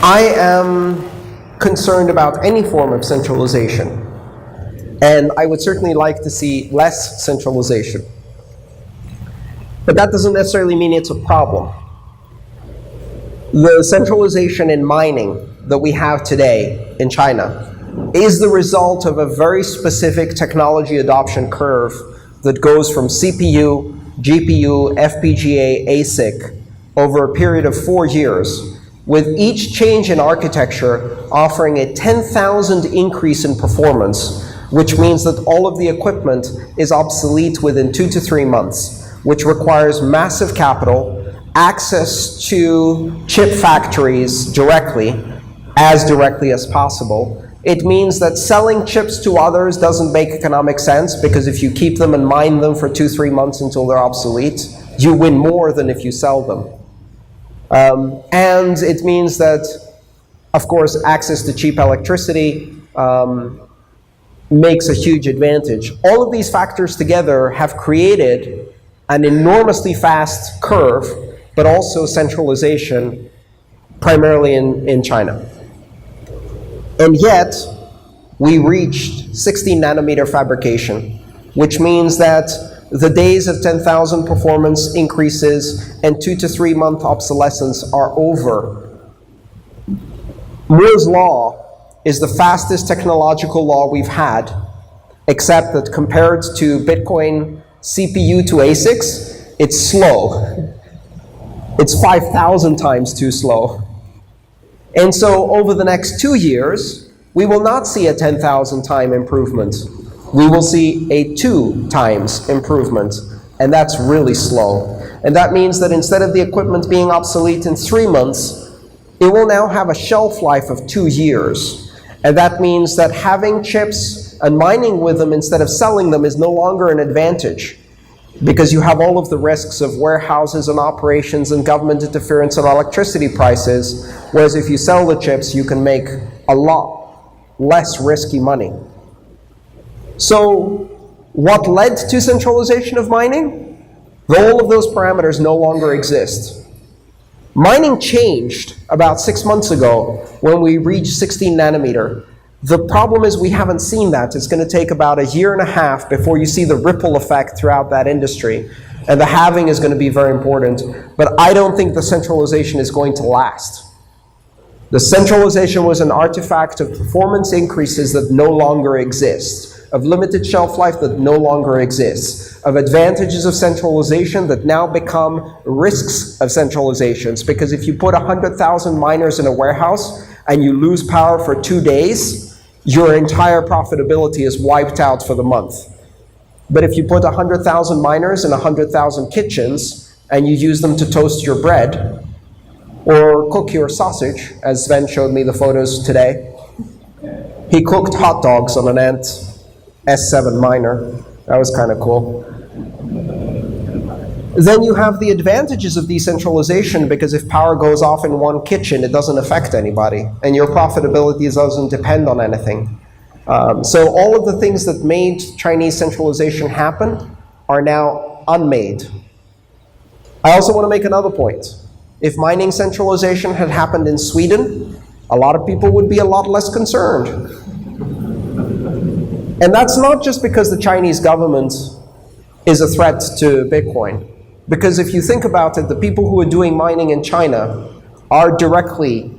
I am concerned about any form of centralization, and I would certainly like to see less centralization. But that doesn't necessarily mean it's a problem. The centralization in mining that we have today in China is the result of a very specific technology adoption curve that goes from CPU, GPU, FPGA, ASIC over a period of 4 years, with each change in architecture offering a 10,000 increase in performance, which means that all of the equipment is obsolete within 2 to 3 months, which requires massive capital, access to chip factories directly as possible. It means that selling chips to others doesn't make economic sense, because if you keep them and mine them for 2-3 months until they're obsolete, you win more than if you sell them. And it means that, of course, access to cheap electricity makes a huge advantage. All of these factors together have created an enormously fast curve, but also centralization, primarily in China. And yet, we reached 16 nanometer fabrication, which means that the days of 10,000 performance increases and 2 to 3 month obsolescence are over. Moore's law is the fastest technological law we've had, except that compared to Bitcoin CPU to ASICs, it's slow. It's 5,000 times too slow. And so over the next 2 years, we will not see a 10,000 time improvement. We will see a 2 times improvement, and that's really slow. And that means that instead of the equipment being obsolete in 3 months, it will now have a shelf life of 2 years. And that means that having chips and mining with them instead of selling them is no longer an advantage, because you have all of the risks of warehouses and operations and government interference on electricity prices, whereas if you sell the chips, you can make a lot less risky money. So what led to centralization of mining? All of those parameters no longer exist. Mining changed about 6 months ago when we reached 16 nanometer. The problem is we haven't seen that. It's going to take about 1.5 years before you see the ripple effect throughout that industry. And the halving is going to be very important. But I don't think the centralization is going to last. The centralization was an artifact of performance increases that no longer exist, of limited shelf life that no longer exists, of advantages of centralization that now become risks of centralizations. Because if you put 100,000 miners in a warehouse and you lose power for 2 days, your entire profitability is wiped out for the month. But if you put 100,000 miners in 100,000 kitchens and you use them to toast your bread or cook your sausage, as Sven showed me the photos today, he cooked hot dogs on an Ant S7 miner. That was kind of cool. Then you have the advantages of decentralization, because if power goes off in one kitchen, it doesn't affect anybody, and your profitability doesn't depend on anything. So all of the things that made Chinese centralization happen are now unmade. I also want to make another point. If mining centralization had happened in Sweden, a lot of people would be a lot less concerned. And that's not just because the Chinese government is a threat to Bitcoin. Because if you think about it, the people who are doing mining in China are directly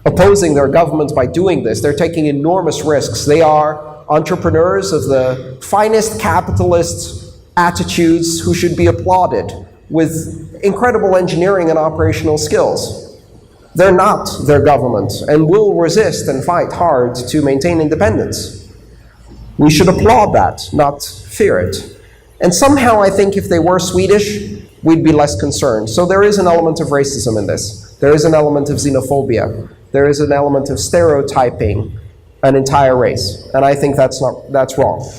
opposing their government by doing this. They're taking enormous risks. They are entrepreneurs of the finest capitalist attitudes who should be applauded, with incredible engineering and operational skills. They're not their government and will resist and fight hard to maintain independence. We should applaud that, not fear it. And somehow I think if they were Swedish, we'd be less concerned. So there is an element of racism in this. There is an element of xenophobia. There is an element of stereotyping an entire race. And I think that's wrong.